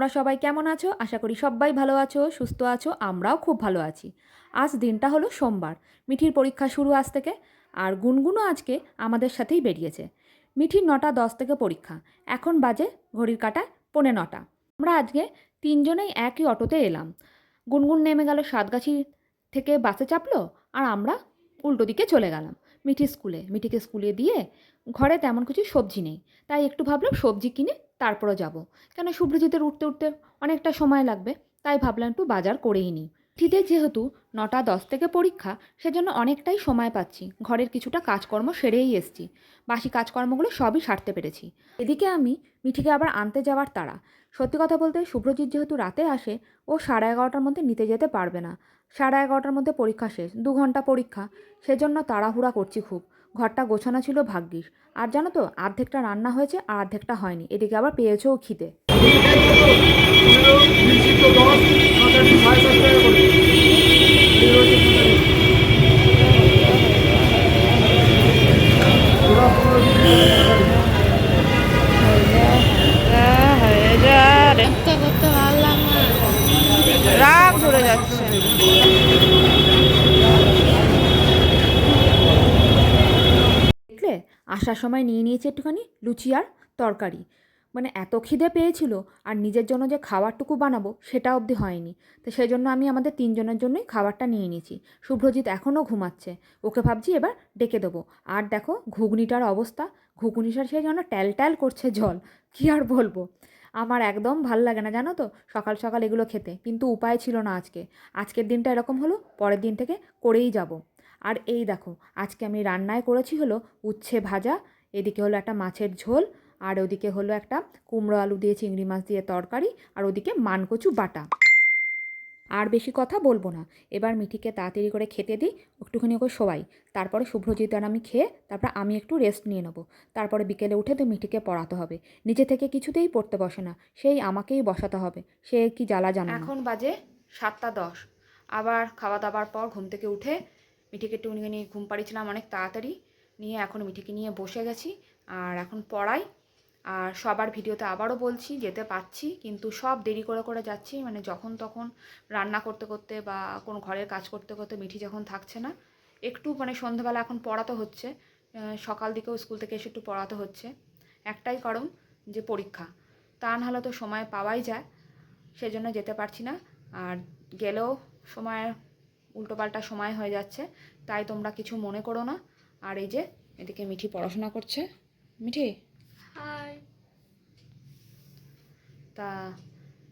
তোমরা সবাই কেমন আছো? আশা করি সবাই ভালো আছো, সুস্থ আছো। আমরাও খুব ভালো আছি। আজ দিনটা হলো সোমবার। মিঠির পরীক্ষা শুরু আজ থেকে। আর গুনগুনও আজকে আমাদের সাথেই বেরিয়েছে। মিঠির 9:10 থেকে পরীক্ষা। এখন বাজে ঘড়ির কাঁটায় 9:45। আমরা আজকে তিনজনেই একই অটোতে এলাম। গুনগুন নেমে গেল সাতগাছি থেকে বাসে চাপলো, আর আমরা উল্টো দিকে চলে গেলাম মিঠিকে স্কুলে দিয়ে ঘরে তেমন কিছু সবজি নেই, তাই একটু ভাবলাম সবজি কিনে তারপরে যাব। কেন শুভ্রজিতের উঠতে উঠতে অনেকটা সময় লাগবে, তাই ভাবলাম একটু বাজার করেই নিই। মিঠিদের যেহেতু 9:10 থেকে পরীক্ষা, সেজন্য অনেকটাই সময় পাচ্ছি। ঘরের কিছুটা কাজকর্ম সেরেই এসছি। বাসি কাজকর্মগুলো সবই সারতে পেরেছি। এদিকে আমি মিঠিকে আবার আনতে যাওয়ার তাড়া। সত্যি কথা বলতে শুভ্রজিৎ যেহেতু রাতে আসে, ও 11:30টার মধ্যে নিতে যেতে পারবে না। 11:30টার মধ্যে পরীক্ষা শেষ, 2 ঘন্টা পরীক্ষা। সেজন্য তাড়াহুড়া করছি খুব। ঘরটা গোছানো ছিল ভাগ্যিস। আর জানো তো, অর্ধেকটা রান্না হয়েছে আর অর্ধেকটা হয়নি। এদিকে আবার পেয়েছেও খিদে। করতে পারলাম না, রাগ ধরে যাচ্ছে। দেখলে, আসার সময় নিয়ে নিয়েছি একটুখানি লুচি আর তরকারি। মানে এত খিদে পেয়েছিল, আর নিজের জন্য যে খাবারটুকু বানাবো সেটা অবধি হয়নি। তো সেই জন্য আমি আমাদের তিনজনের জন্যই খাবারটা নিয়ে নিয়েছি। শুভ্রজিৎ এখনও ঘুমাচ্ছে, ওকে ভাবছি এবার ডেকে দেবো। আর দেখো ঘুগনিটার অবস্থা, ঘুগনিটার সেই যেন ট্যাল ট্যাল করছে জল। কী আর বলবো, আমার একদম ভাল লাগে না জানো তো সকাল সকাল এগুলো খেতে, কিন্তু উপায় ছিল না আজকে। আজকের দিনটা এরকম হলো, পরের দিন থেকে করেই যাব। আর এই দেখো, আজকে আমি রান্নায় করেছি হলো উচ্ছে ভাজা, এদিকে হলো একটা মাছের ঝোল, আর ওদিকে হলো একটা কুমড়ো আলু দিয়ে চিংড়ি মাছ দিয়ে তরকারি, আর ওদিকে মানকচু বাটা। আর বেশি কথা বলবো না, এবার মিঠিকে তাড়াতাড়ি করে খেতে দিই, একটুখানি ওকে শোয়াই। তারপরে শুভ্রজিৎ আর আমি খেয়ে তারপর আমি একটু রেস্ট নিয়ে নেবো। তারপরে বিকেলে উঠে তো মিঠিকে পড়াতে হবে। নিজে থেকে কিছুতেই পড়তে বসে না, সেই আমাকেই বসাতে হবে। সে কি জ্বালা জানো না। এখন বাজে 7:10। আবার খাওয়া দাওয়ার পর ঘুম থেকে উঠে মিঠিকে একটুখানি ঘুম পাড়িয়েছিলাম অনেক তাড়াতাড়ি, নিয়ে এখন মিঠিকে নিয়ে বসে গেছি। আর এখন পড়াই। আর সবার ভিডিওতে আবারও বলছি, যেতে পারছি কিন্তু সব দেরি করে করে যাচ্ছি। মানে যখন তখন রান্না করতে করতে বা কোনো ঘরের কাজ করতে করতে মিঠি যখন থাকছে না, একটু মানে সন্ধ্যাবেলা এখন পড়াতে হচ্ছে। সকাল দিকেও স্কুল থেকে এসে একটু পড়াতে হচ্ছে। একটাই কারণ, যে পরীক্ষা। তা নাহলে তো সময় পাওয়াই যায়, সেজন্য যেতে পারছি না। আর গেলেও সময় উল্টোপাল্টা সময় হয়ে যাচ্ছে, তাই তোমরা কিছু মনে করো না। আর এই যে এদিকে মিঠি পড়াশোনা করছে। মিঠি, হাই। তা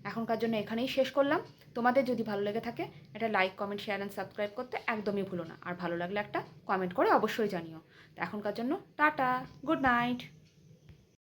এখনকার জন্য এখানেই শেষ করলাম। তোমাদের যদি ভালো লেগে থাকে, একটা like, comment, share and subscribe করতে একদমই ভুলো না। আর ভালো লাগলে একটা কমেন্ট করে অবশ্যই জানিও। তো এখনকার জন্য টাটা, গুড নাইট।